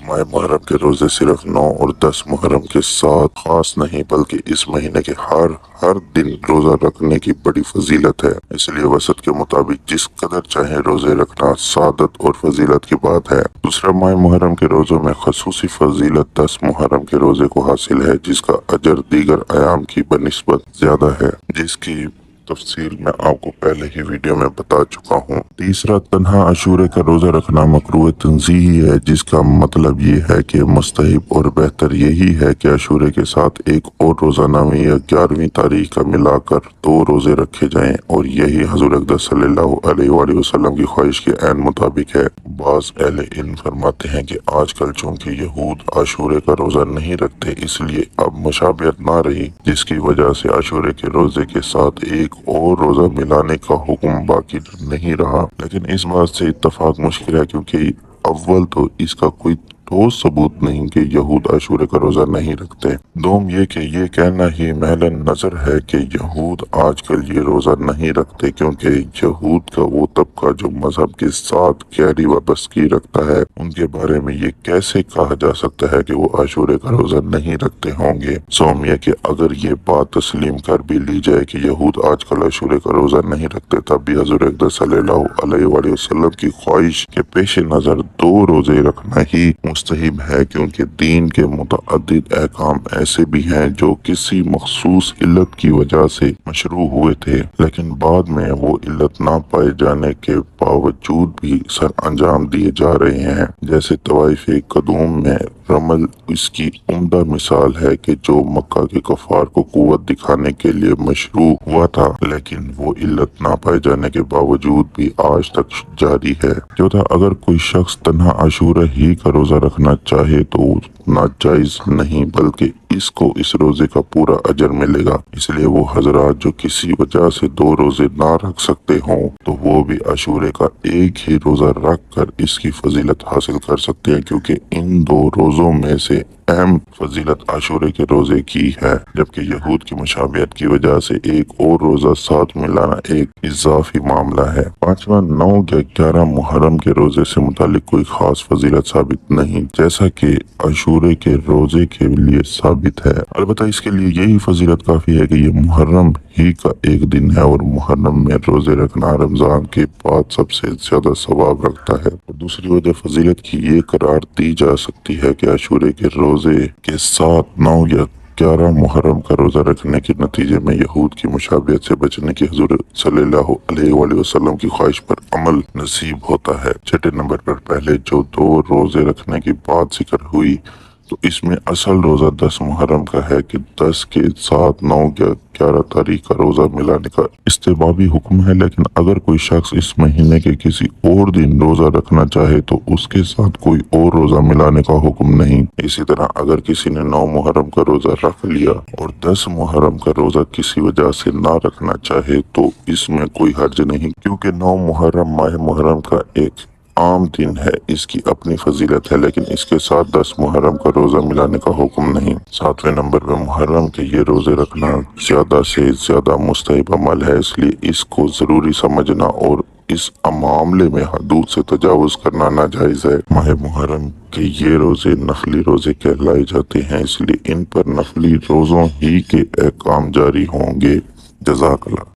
माह मुहर्रम के रोजे सिर्फ 9 और 10 मुहर्रम के साथ खास नहीं बल्कि इस महीने के हर दिन रोजा रखने की बड़ी फजीलत है। इसलिए वसत के मुताबिक जिस कदर चाहे रोजे रखना सादत और फजीलत की बात है। दूसरा, माह मुहर्रम के रोजों में खसूसी फजीलत 10 मुहर्रम के रोजे को हासिल है, जिसका अजर दीगर अयाम की बनिस्बत ज्यादा है, जिसकी तफसील मैं आपको पहले ही वीडियो में बता चुका हूँ। तीसरा, तन्हा अशूरे का रोजा रखना मकरूह तंज़ीही है, जिसका मतलब ये है कि मुस्तहिब और बेहतर यही है कि अशूरे के साथ एक और रोजा 9वीं या 11वीं तारीख का मिलाकर 2 रोजे रखे जाएं, और यही हजूर अक़दस सल्लल्लाहु अलैहि वसल्लम की ख्वाहिश के ऐन मुताबिक है। बाज़ अहले इल्म फरमाते हैं कि आजकल चूँकि यहूद आशूरे का रोजा नहीं रखते, इसलिए अब मुशाबियत ना रही, जिसकी वजह से आशूरे के रोजे के साथ एक और रोजा मिलाने का हुक्म बाकी नहीं रहा। लेकिन इस बात से इत्तफाक मुश्किल है, क्योंकि अव्वल तो इसका कोई ठोस सबूत नहीं कि यहूद आशूरे का रोजा नहीं रखते। दोम ये कि ये कहना ही महलन नजर है कि यहूद आजकल ये रोजा नहीं रखते, क्योंकि यहूद का वो तबका जो मजहब के साथ गहरी वाबस्तगी रखता है, उनके बारे में ये कैसे कहा जा सकता है कि वो आशूरे का रोजा नहीं रखते होंगे। सोम ये कि अगर ये बात तस्लीम कर भी ली जाए कि यहूद आजकल आशूरे का रोजा नहीं रखते, तब भी हजूर अक़दस सल्लल्लाहु अलैहि वसल्लम की ख्वाहिश के पेश नजर 2 रोजे रखना ही मुस्तहिब है, क्योंकि दीन के मुतअद्दिद अहकाम ऐसे भी हैं जो किसी मखसूस इल्लत की वजह से मशरू हुए थे, लेकिन बाद में वो इल्लत ना पाए जाने के बावजूद भी सर अंजाम दिए जा रहे हैं। जैसे तवाइफ कदूम में रमल इसकी उम्दा मिसाल है कि जो मक्का के कफार को कुव्वत दिखाने के लिए मशरू हुआ था, लेकिन वो इल्लत ना पाए जाने के बावजूद भी आज तक जारी है। चौथा, अगर कोई शख्स तन्हा आशूरा ही का रोजा रखना चाहे तो नाजायज नहीं, बल्कि इसको इस रोजे का पूरा अजर मिलेगा। इसलिए वो हजरात जो किसी वजह से 2 रोजे ना रख सकते हों, तो वो भी आशूरे का एक ही रोजा रख कर इसकी फजीलत हासिल कर सकते हैं, क्योंकि इन 2 रोजों में से अहम फजीलत आशूरे के रोजे की है, जबकि यहूद की मुशाबियत की वजह से एक और रोजा साथ मिलाना एक इजाफी मामला है। पांचवा, 9 या 11 मुहर्रम के रोजे से मुतालिक कोई खास फजीलत साबित नहीं, जैसा कि आशूरे के रोजे के लिए साबित है। अलबत्ता इसके लिए यही फजीलत काफी है कि ये मुहर्रम ही का एक दिन है, और मुहर्रम में रोजे रखना रमजान के बाद सबसे ज्यादा सवाब रखता है। और दूसरी वजह फजीलत की ये करार दी जा सकती है कि आशूरे के रोजे के साथ 9 या 11 मुहर्रम का रोजा रखने के नतीजे में यहूद की मुशाबियत से बचने की हजूर सल्लल्लाहु अलैहि वसल्लम की ख्वाहिश पर अमल नसीब होता है। छठे नंबर पर पहले जो 2 रोजे रखने की बात जिक्र हुई, तो इसमें असल रोजा 10 मुहर्रम का है कि 10 के साथ 9 या 11 तारीख का रोजा मिलाने का इस्तेबाबी हुक्म है। लेकिन अगर कोई शख्स इस महीने के किसी और दिन रोजा रखना चाहे तो उसके साथ कोई और रोजा मिलाने का हुक्म नहीं। इसी तरह अगर किसी ने 9 मुहर्रम का रोजा रख लिया और 10 मुहर्रम का रोजा किसी वजह से ना रखना चाहे, तो इसमें कोई हर्ज नहीं, क्योंकि 9 मुहर्रम माह मुहर्रम का एक आम दिन है, इसकी अपनी फजीलत है, लेकिन इसके साथ 10 मुहर्रम का रोजा मिलाने का हुक्म नहीं। 7वें नंबर पर मुहर्रम के ये रोजे रखना ज्यादा से ज्यादा मुस्तहिब अमल है, इसलिए इसको जरूरी समझना और इस मामले में हदूद से तजावुज करना नाजायज है। माह मुहर्रम के ये रोजे नफली रोजे कहलाए जाते हैं, इसलिए इन पर नफली रोजों ही के अहकाम जारी होंगे। जज़ाकल्लाह।